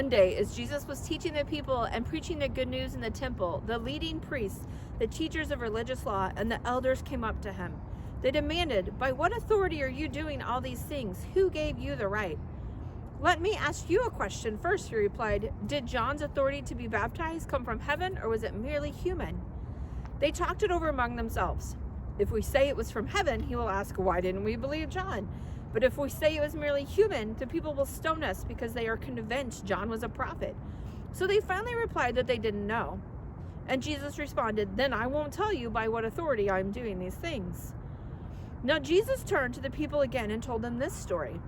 One day, as Jesus was teaching the people and preaching the good news in the temple, the leading priests, the teachers of religious law, and the elders came up to him. They demanded, "By what authority are you doing all these things? Who gave you the right?" "Let me ask you a question first," he replied. "Did John's authority to be baptized come from heaven, or was it merely human?" They talked it over among themselves. "If we say it was from heaven," he will ask, "why didn't we believe John? But if we say it was merely human, the people will stone us because they are convinced John was a prophet." So they finally replied that they didn't know. And Jesus responded, "Then I won't tell you by what authority I am doing these things." Now Jesus turned to the people again and told them this story.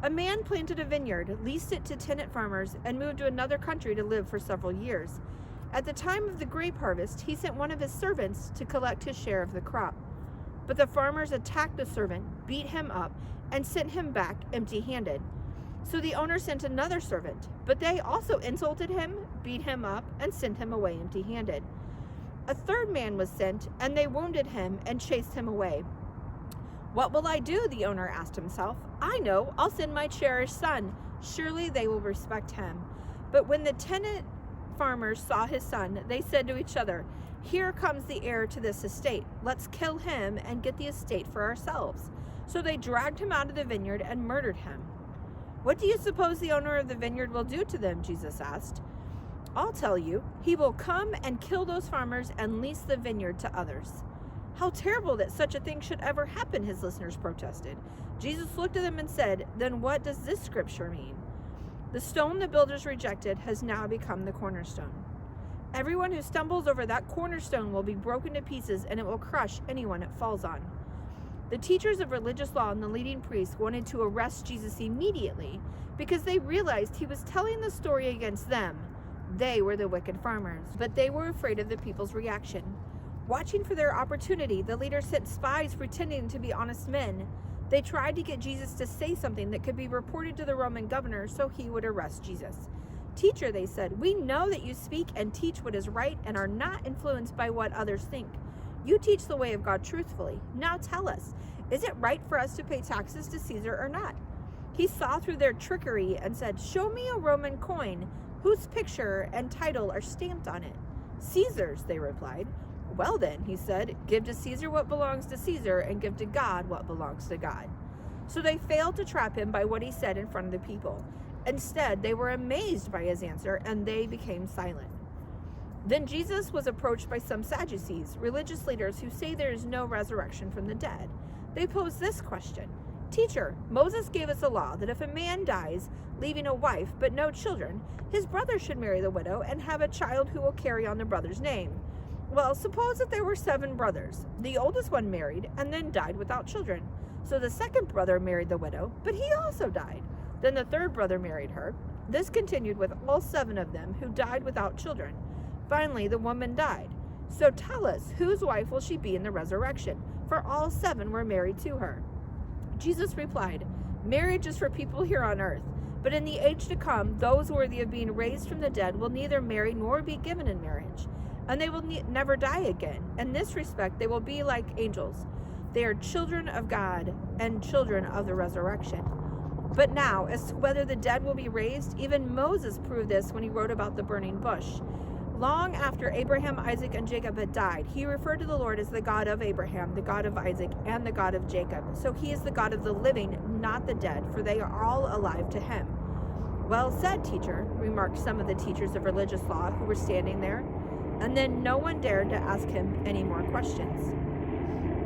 A man planted a vineyard, leased it to tenant farmers, and moved to another country to live for several years. At the time of the grape harvest, he sent one of his servants to collect his share of the crop. But the farmers attacked the servant, beat him up, and sent him back empty-handed. So the owner sent another servant, but they also insulted him, beat him up, and sent him away empty-handed. A third man was sent, and they wounded him and chased him away. "What will I do?" the owner asked himself. "I know, I'll send my cherished son. Surely they will respect him." But when the tenant farmers saw his son, they said to each other, "Here comes the heir to this estate. Let's kill him and get the estate for ourselves." So they dragged him out of the vineyard and murdered him. "What do you suppose the owner of the vineyard will do to them?" Jesus asked. "I'll tell you. He will come and kill those farmers and lease the vineyard to others." "How terrible that such a thing should ever happen," his listeners protested. Jesus looked at them and said, "Then what does this scripture mean? The stone the builders rejected has now become the cornerstone. Everyone who stumbles over that cornerstone will be broken to pieces, and it will crush anyone it falls on." The teachers of religious law and the leading priests wanted to arrest Jesus immediately because they realized he was telling the story against them. They were the wicked farmers, but they were afraid of the people's reaction. Watching for their opportunity, the leaders sent spies pretending to be honest men. They tried to get Jesus to say something that could be reported to the Roman governor so he would arrest Jesus. "Teacher," they said, "we know that you speak and teach what is right and are not influenced by what others think. You teach the way of God truthfully. Now tell us, is it right for us to pay taxes to Caesar or not?" He saw through their trickery and said, "Show me a Roman coin whose picture and title are stamped on it." "Caesar's," they replied. "Well then," he said, "give to Caesar what belongs to Caesar and give to God what belongs to God." So they failed to trap him by what he said in front of the people. Instead, they were amazed by his answer and they became silent. Then Jesus was approached by some Sadducees, religious leaders who say there is no resurrection from the dead. They posed this question: "Teacher, Moses gave us a law that if a man dies, leaving a wife but no children, his brother should marry the widow and have a child who will carry on the brother's name. Well, suppose that there were 7 brothers. The oldest one married and then died without children. So the second brother married the widow, but he also died. Then the third brother married her. This continued with all 7 of them who died without children. Finally, the woman died. So tell us, whose wife will she be in the resurrection? For all 7 were married to her." Jesus replied, "Marriage is for people here on earth, but in the age to come, those worthy of being raised from the dead will neither marry nor be given in marriage, and they will never die again. In this respect, they will be like angels. They are children of God and children of the resurrection. But now, as to whether the dead will be raised, even Moses proved this when he wrote about the burning bush. Long after Abraham, Isaac, and Jacob had died, he referred to the Lord as the God of Abraham, the God of Isaac, and the God of Jacob. So he is the God of the living, not the dead, for they are all alive to him." "Well said, teacher," remarked some of the teachers of religious law who were standing there. And then no one dared to ask him any more questions.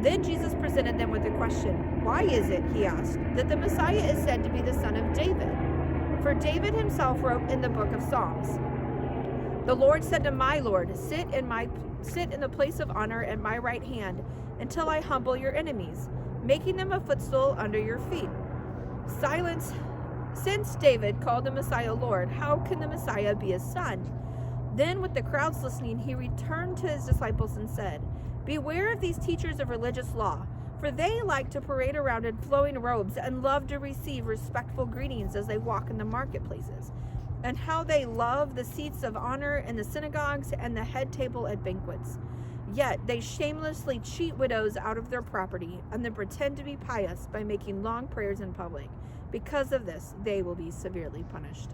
Then Jesus presented them with a question. "Why is it," he asked, "that the Messiah is said to be the son of David? For David himself wrote in the book of Psalms, 'The Lord said to my Lord, sit in the place of honor at my right hand until I humble your enemies, making them a footstool under your feet.' Silence. Since David called the Messiah Lord, how can the Messiah be his son?" Then, with the crowds listening, he returned to his disciples and said, "Beware of these teachers of religious law, for they like to parade around in flowing robes and love to receive respectful greetings as they walk in the marketplaces, and how they love the seats of honor in the synagogues and the head table at banquets. Yet they shamelessly cheat widows out of their property and then pretend to be pious by making long prayers in public. Because of this, they will be severely punished."